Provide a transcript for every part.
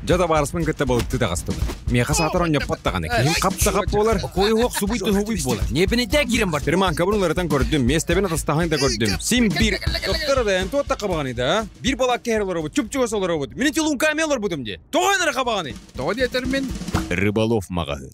Жада барысмын кетті болыпты да қастым. Меха сатыр он яппаттағаны. Кейін қапта қап болар. Қойы оқ субуйты хубуй болар. Небінеде кирен бар. Бірман кабырулардан көрдім. Местебен атастағын да көрдім. Сим бір. Доктора да энто отта қабағаны да. Bir balak кәрілер обуд. Чүп-чүгіс олар обуд. Мені телун камелар будым де. Тоғайнары қабағаны. Тоғы детермен. Рыболов мағағын.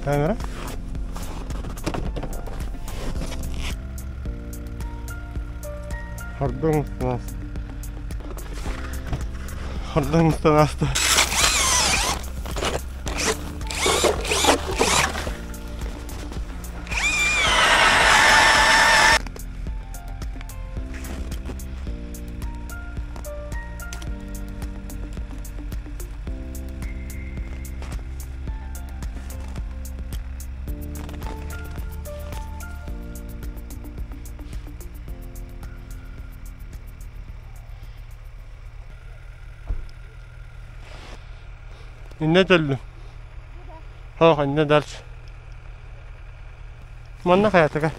Kamera? Hordan stanasta. إنه دلو ها إنه دلش من نخياتك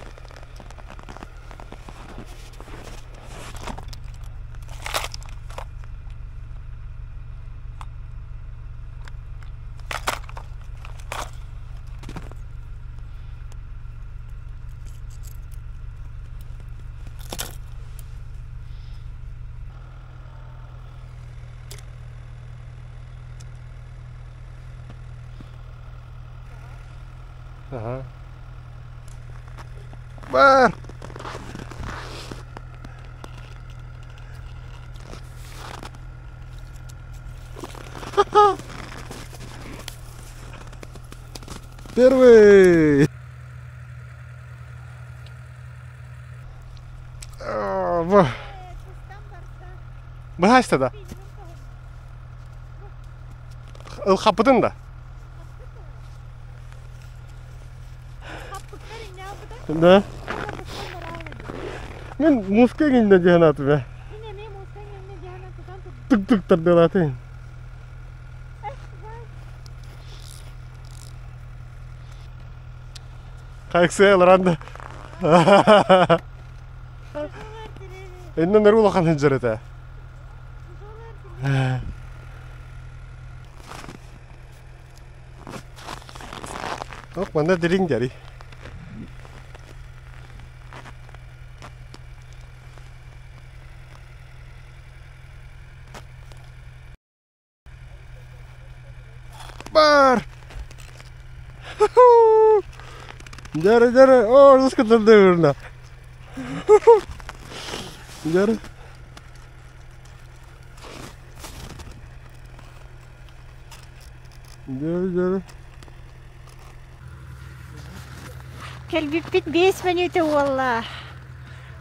Bar. Первый. Bahasta da. Kapıdın da. Да. Мен муска келді жанаты бе. Түк-түк тұрдылатын. Қайықсы әліранды. Еннен әрі олақанын жүреді. Оқ, манда дирин гәри. Бар! Жары, о, ұскытылды өріна. Жары. Жары. Келбиппит 5 минуты олла.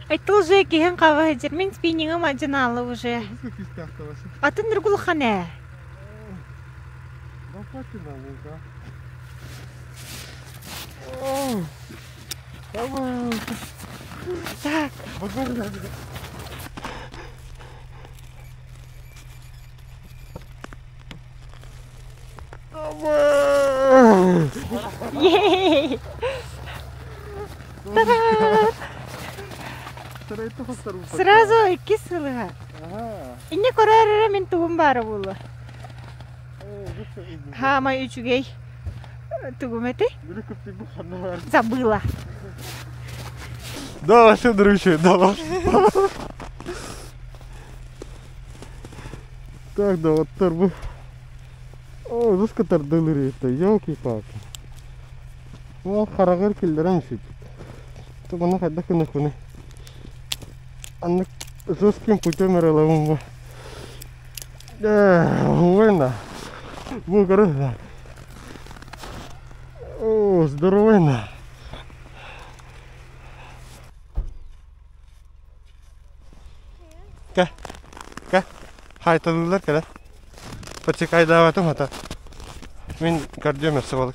Айтыл же кеген қабай жер. Мен спиннингім ажыналы уже. Атын нұргул қане? Так. Ей! Сразу 2 сылыга. Инне көрөрөрө мен тугум бары булу. Хама 3гей. Тугум эти? Забыла. Да, вообще дрыщу, да. Так, да, вот торбу. О, зуска тардылыр это, ёлки-палки. Ну, харагыр килдерем шит. То бана кайда кыны. Анны жестким путем реловым. Война. Бугрыза. О, здоровенно. Ка. Хайталылар кәлі. Потекай даватым ата. Мен кардиом ясып.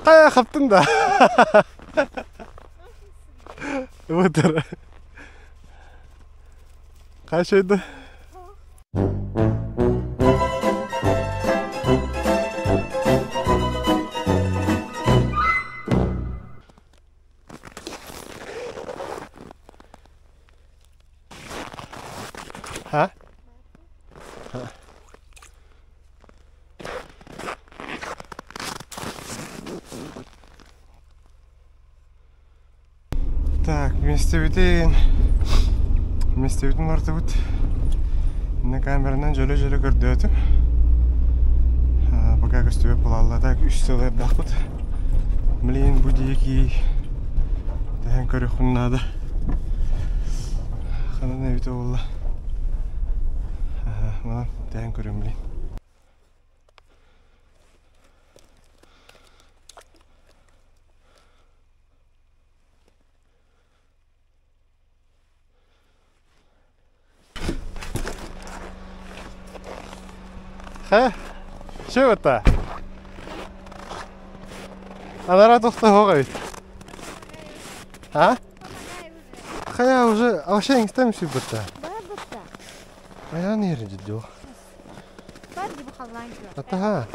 Қая қаптың да. Өтір. Қашайды. Ha? Так, вместе бітін марты бұд. Мені камеранан жөлі көрді өтім. Пока көстебе бұлаллада 3 сылы бақ бұд. Мілейін бұд екі дәйін көрі құннады. Қанын әбіті олла. Мана дәйін көрім білейін. Ха? Что это? Она тоқта хоғай. А? Хая уже вообще не ставим себе бұта. А я не режу. Ата.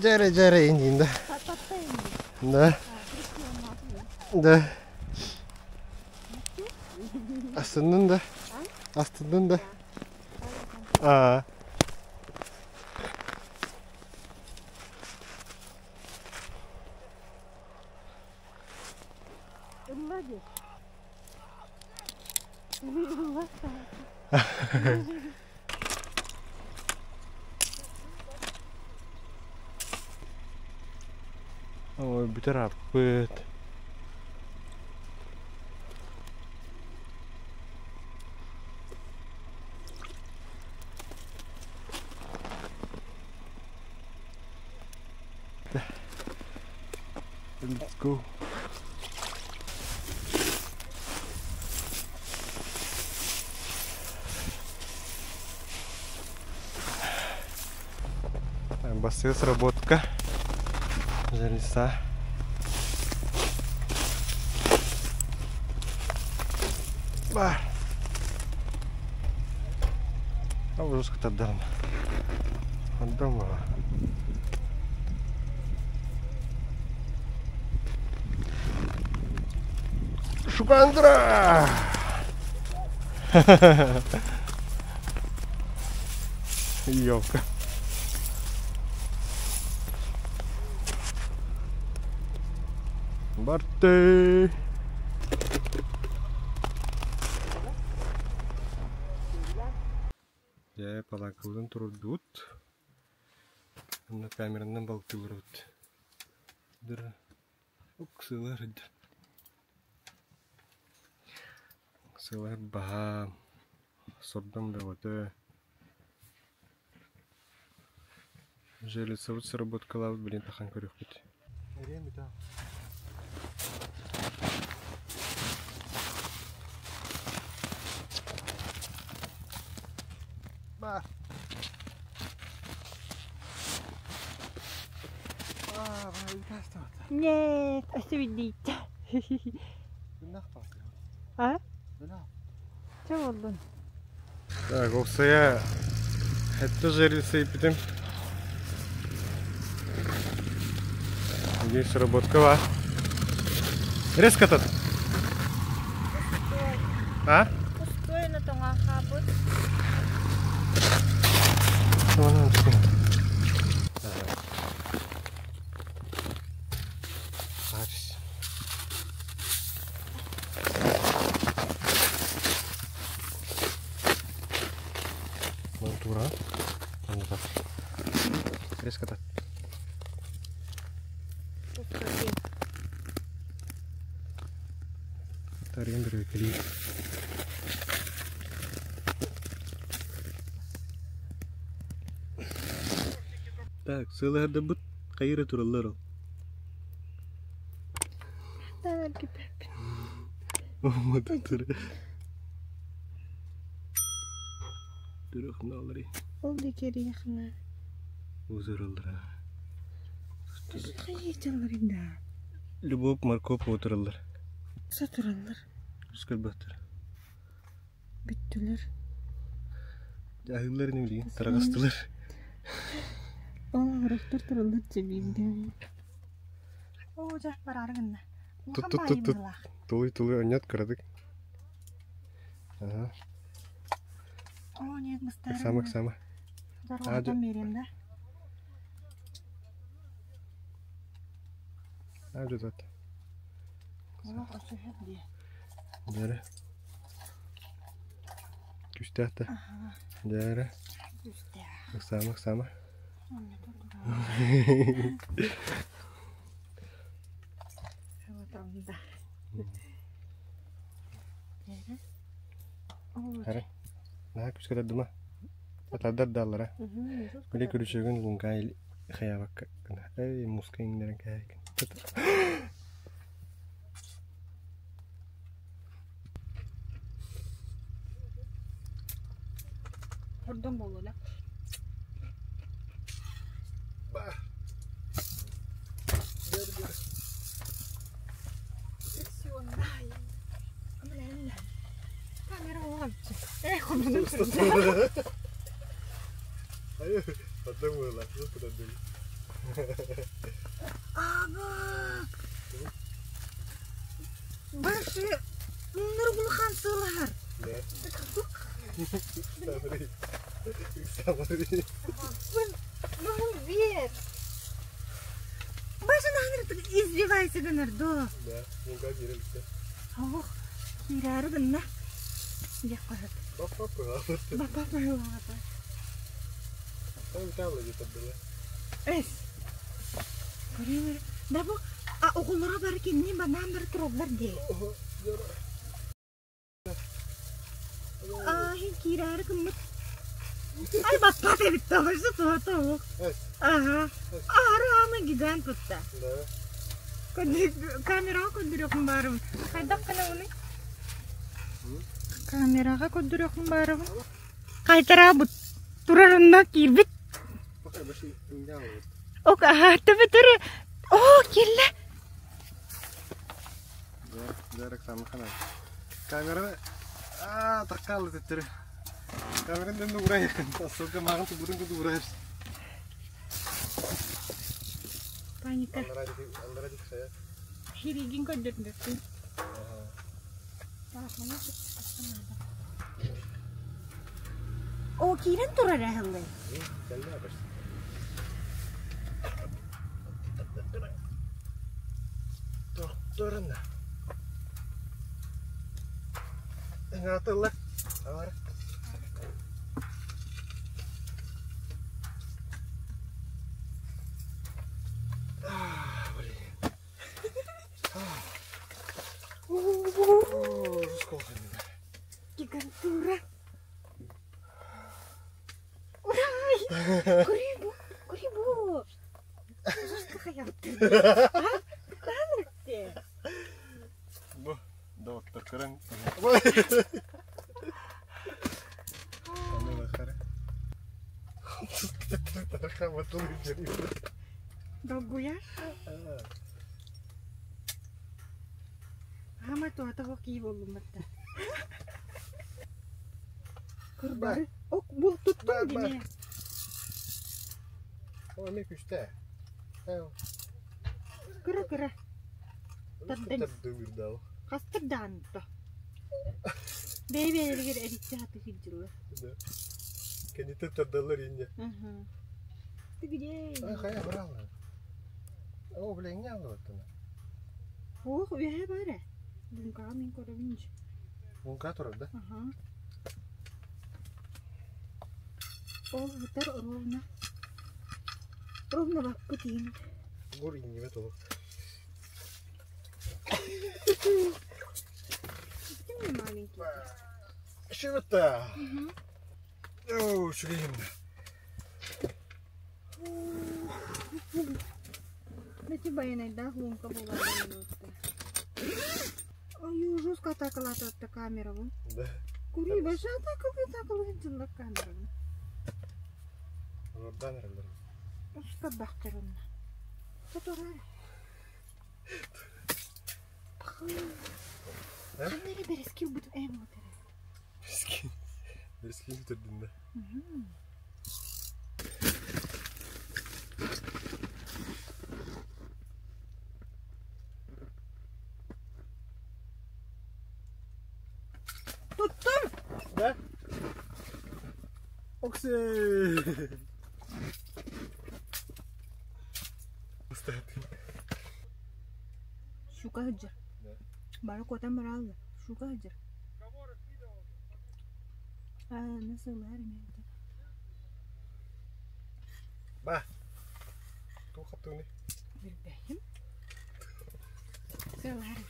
Жаре инди. Да. Да. Астынын да. А. Ой, бітараппыт. Let's go. Бассейн сработка. Залеса. Ба. А уже сколько дам. Отдам. Шукандра. Ёлка. Барты. Я палакылдан турдут. На камерадан балкылырыт. Дыр. Уксылар. Уксылар баха. Сордам бевоте. Железовод сработкала, блин, тахан көрөх бит. Время да. Ба. Нет, оставидите. А? Что было? Так, оксая это жери сейпитим. Здесь работка ва. Резко тут. А? Пустой на тонга хабут. Вон Мантура. Резко тут. Тарин дрекли. Так, сылы хадда бут кайры тураллар. Тадar кипеп. О, тур. Дөрөхнө алры. Ол декери яхна. Узырылдыра. Кайчалар инде. Любоп Маркоп отыралар. Сатыралар. Скырбаттыр. Бүттүлөр. Жахыллар не билген, тарагастылар. Ол рөхтөр туралар жебимде. О, жах бараргынна. Тут. Тулы анят кырадык. Ага. О, нет, мыстар. Сама. Дарвадан берем, да? Ажутат. О, осухет де. Дәрі. Күстәхті. Ага, Дәрі. үсте. Сама. Онда турдура. Вот онда. Дәрі. О, Әрі. Наға күскәлер дума. Атадар даллара. Біле көрішігін лункай хаябак. Эй, муска иңдерін кәйкен. Oradan bol ola. Bah. Gel. Seksiyonday. Amrella. Kamera olapçı. Konunun Ayo, adam ola. Nasıl kadar değil. Aba. Başı bunları bulkan sığlar. Ne? Sabri. Ну, вверх. Баша нахрен издевайся, Гонордо. Да, ну как директор. Ох, кирары гынна. Я кажет. Папа. Баба пылата. Там где-то было. Эс. Көрөөр. Да бу окулларга барып не банан бир туралар де. Хин кирары кыммыт. Ай бапа деп тавышы туатау. Ага. Арама гигант тутта. Да. Камерага көндүрөкүн барым. Кайда кана уну? Камерага көндүрөкүн барым. Кайтарабыт. Турарында кирбит. Пока башы иңдә алып. Ок, түбүтүр. О, келе. Да, дәрек самы хана. Камера таккалы тетер. Камерадан урай. Тасылга магын турдун урай. Паника. Андара дик saya. Хиригин көндүрдү. О, кирен турар ахылы. Келді абаш. Turun da. Ngatıllı. Var. Gigantura. Uray! Kuribu! Жестко hayatım. Bu doktor keren. Ana bakar. Kamu tuh jadi. Dogu ya? Ama tuh atau hoki belum betul. Kırbari. Ok bul tuttum dine. O ne küste? Kıra kıra. Terdemir dal. Kastır dağınıda. Beybeleri geri edikçe hatı hicilli. Kendi terdalar ince. Tıgıcey. Kayak berapa? Oh, belengnya loh tuh. Oh, ya bare. Belum kami kau dah binci. Muka tuh ada. Oh, betul rumah. Rumah bak putin. Gue ini betul. Itu maling kita. Şurada. Oh, şurayım. Nanti bayangin dah hung ke bawah itu. Oh, Yusuf kata kelihatan ke kamera bun. Kuri bahasa tak kita kalau hendak kamera bun. Oradan herhalde. Terus kebakaran. Satu hari. Sendiri bereski butuh motor. Bereskin tuturdun da. Tuttum. Ne? Oksi. Suka hajar. Baru kota merala. Suka hajar. Nasıl hari itu? Bah. Tuh kaptu nih. Berbahim. Selari.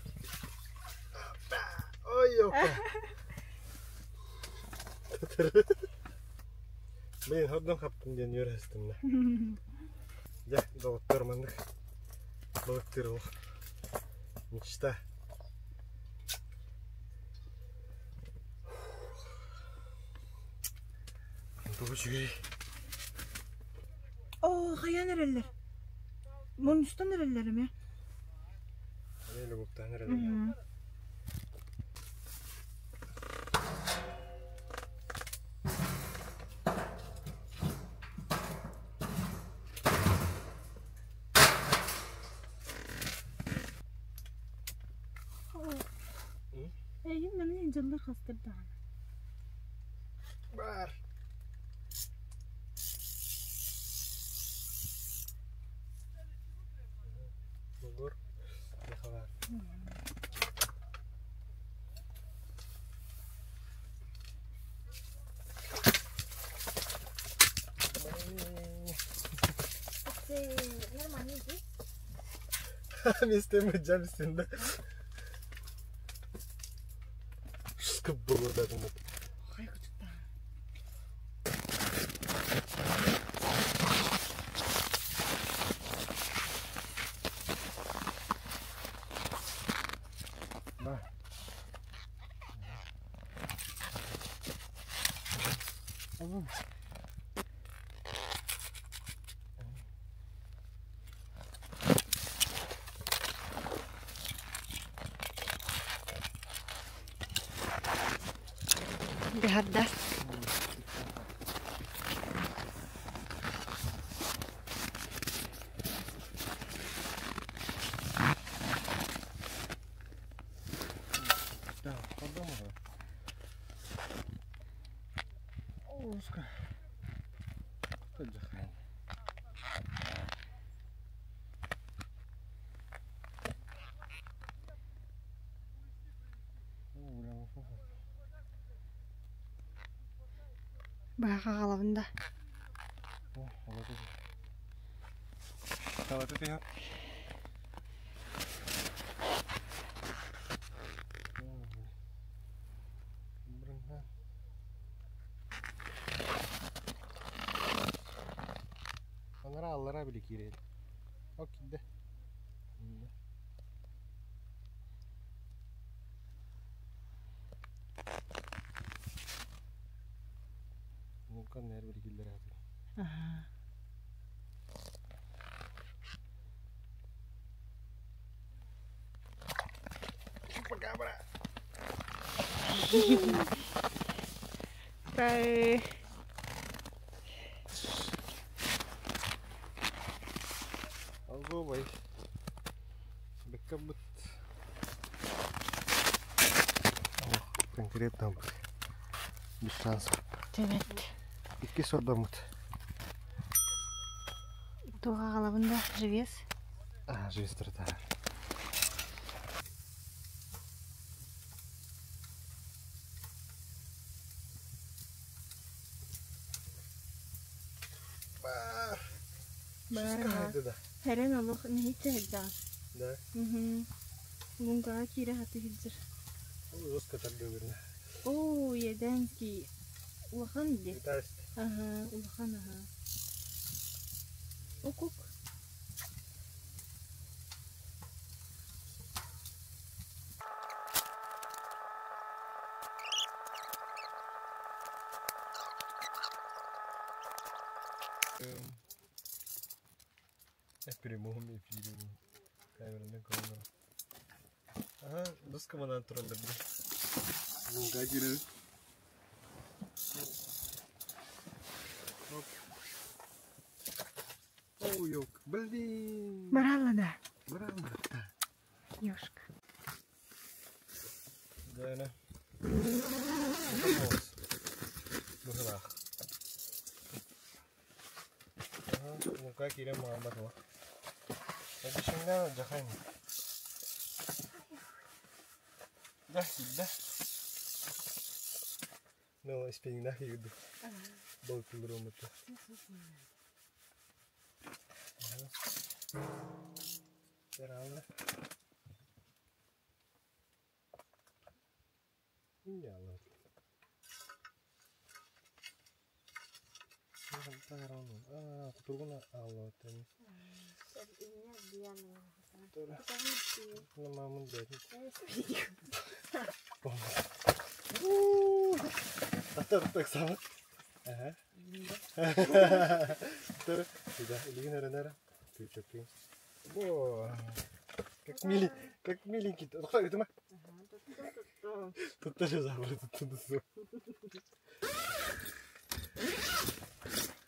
Oh iya. Ben hodon kaptım diye yürüstüm de. Ya doktor mandık. Doktor o. Мечта. Oh, kaya nereler? Monus'ta nerelerim ya? Neyle bukta nereler? Mana canlar hastırdı. Bar. Bogor. Ne kadar? Nirmani sih. Mistem jam üstünde. Sıkıp burada bunu. Kayak kecil. Bah. Oğlum. Biharda. Да, подумала. Узко. Отдыхаем. Baka kalabında. Салат это я. Onlara allara bile girelim. Bak gitti. Mungkin nerede bile gider artık. Aha. Кай. Алгобай. Беккабыт. Конкретно без шансов. Evet. İki sordamut. Туға қалабында живес. Жестірді. Бар. Хәрен алох не хитсәдә. Да. Лунга кире хаты хитсер. Жестко так говорили. О, еденки. Улахан ди. Витасть. Ага, улахан ага. Окук. Прямом эфире. Камерный камера. Ага, доска мана туралды. Лунга кире. Оу, yok. Блин. Баралла да. Браво. Ёшка. Да, да. Бухрах. Ага, лунга кире мама батва. Это шинга жахань. Да, да. Ну, испень нахи юду. Был кулром это. Сералда. Иняла. Тургуна алла тем. На маму дядь. Так само. Ага. Тора, сюда, иди нара. Ты чё ты? О, как миленький. Кто это мы? Тут тоже забыл, тут все.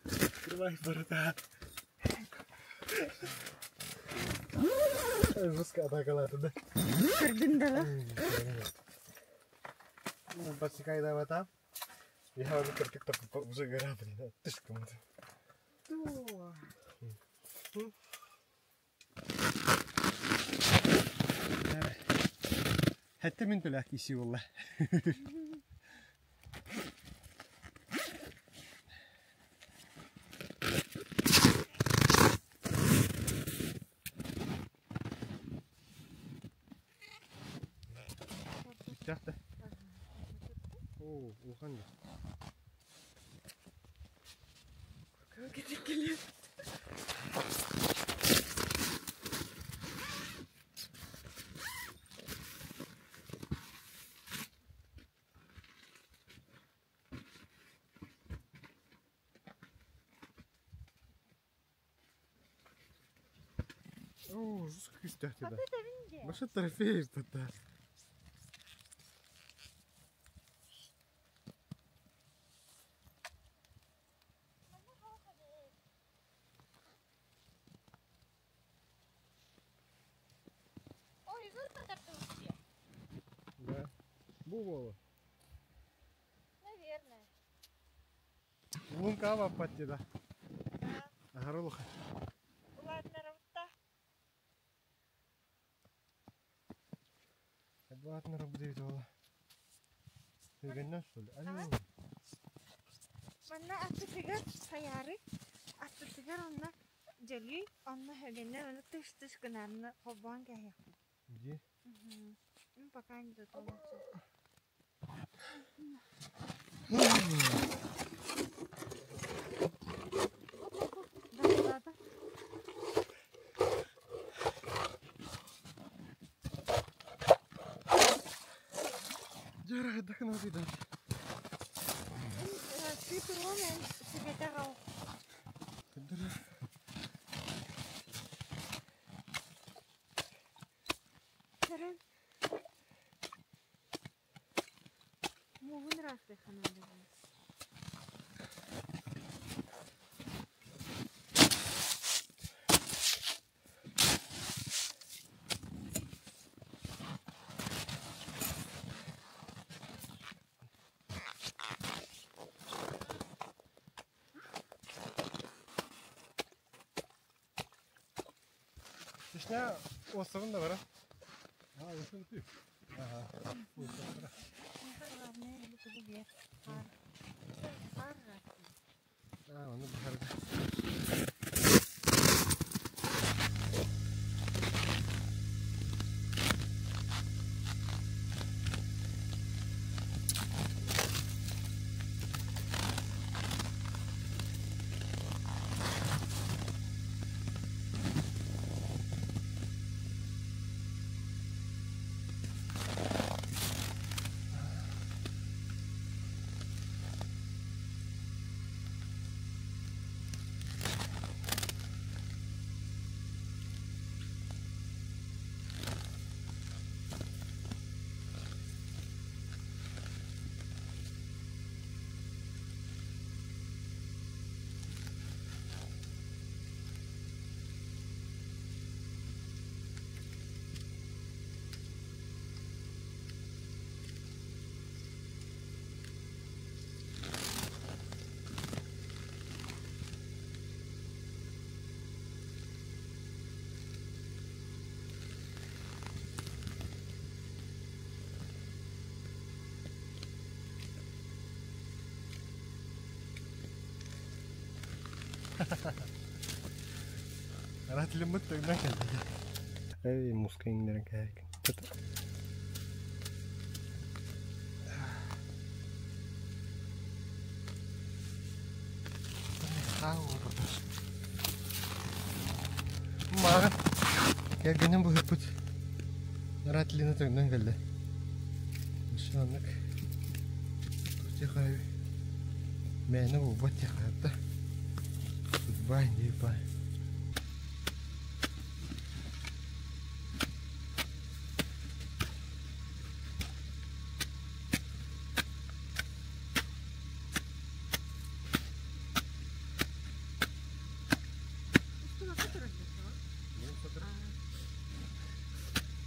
Открывай ворота. Жестко атаковала туда. Кырдындала. Подсекай давай там. Я говорю, как-то уже гора, блин. Ты ж кому-то. حتى من تلاقي شي والله. تحته. اوه وخندق. О, жестко тяхте да. Башы трофей тут да. Да. Бувало. Наверное. Лунка патти да. Агарулха. Ладно, равта. Адватно работает вала. Ты гонишь что ли? Алло. Манна аттыгар хаяры. Аттыгар онна жали, онна хөгенне оны тыш гынарны хоббан кәйә. Где? Пока не дотолмачу. Да. Жара отдохнул и дальше. Ты турмен себе дорогу. Саран. Мовын расты ханады. Вишня островында бара. Onu baharda. Rahat lembut tuh nak kan? Muska ini orang kayak. Tahu terus. Mah, kayak gini berhubut. Rahat lembut tuh nak kan? Masalah. Kerja kayak. Mana buat ya kata. Goodbye nih bye.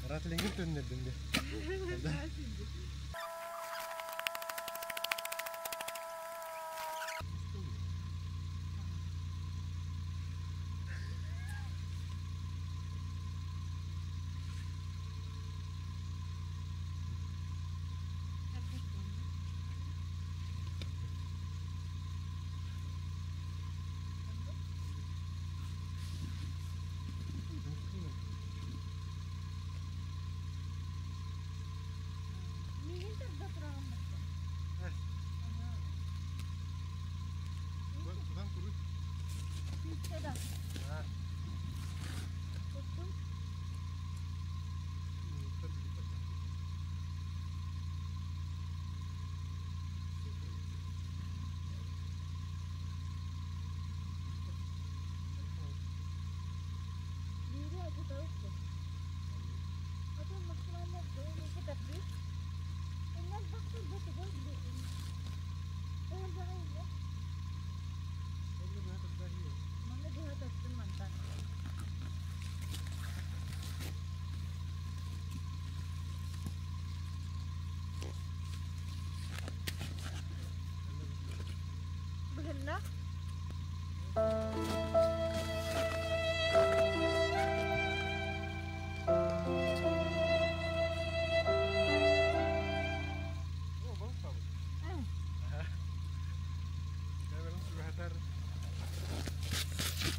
Rattling itu nih dende. Behendak.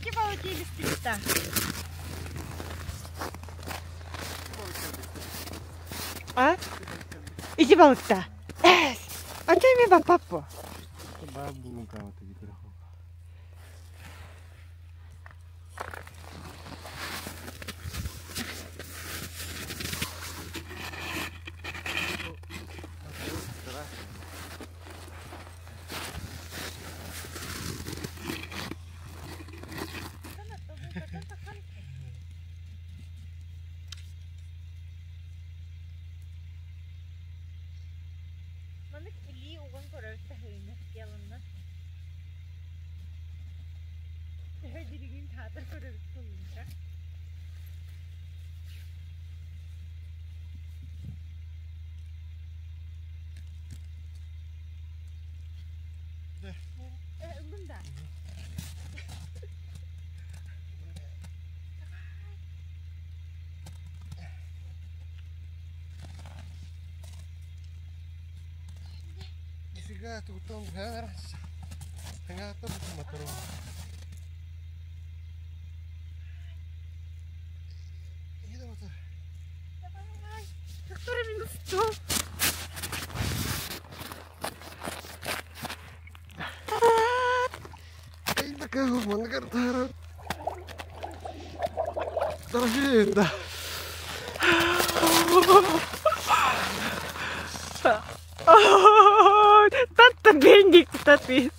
İki balık yedistikte. Ha? İki balıkta. Evet. Açayım mı bak papu? Babu kamu tadi berapa? Mana ili uang korar tahunya yalannya. Jadi gini thata korar tuh. Bunda. Тага тутам харас. Тага тутам матро. Иди вот. Давай. Доктор минус 100. Эй, такая гумана картара. Торжеда. Татта бендик татвис.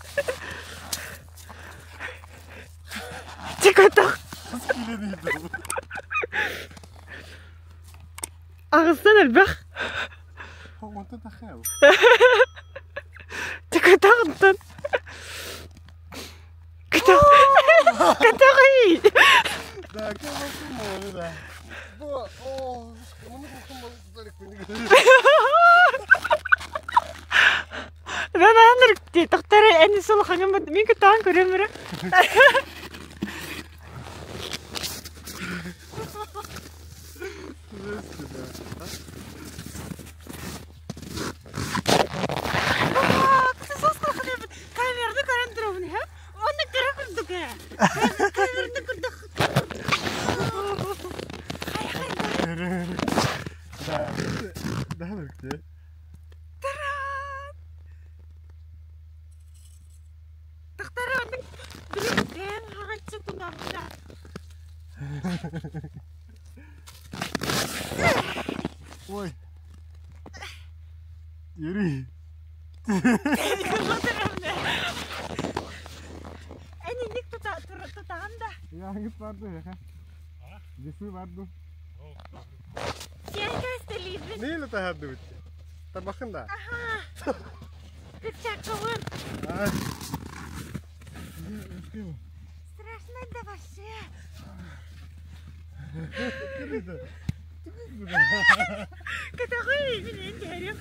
Чекатах. Ağızdan elbək. Ondan da xəl. Çekatağından. Katağı. Да, конечно, можно, да. О, ну далеко не говори. Ben anırık doktora en sol hanımı min kutan görümürüm. Kamerada karantıra bunu ha. Onu kara kurduk ha. Kamerada kurduk. Да, легче. Doktora onu bilirken hangisi kullanmışlar. Ой. Юрий. En indik tutağım da. Ya hangisi vardı ya? Cismi vardı. Siyah gazeteliydi. Neyle tahaddı? Tabakın da. Aha. Kırçak kavun. Ay. Страшно да вообще. Кырыйды. Катагой мен дәрем.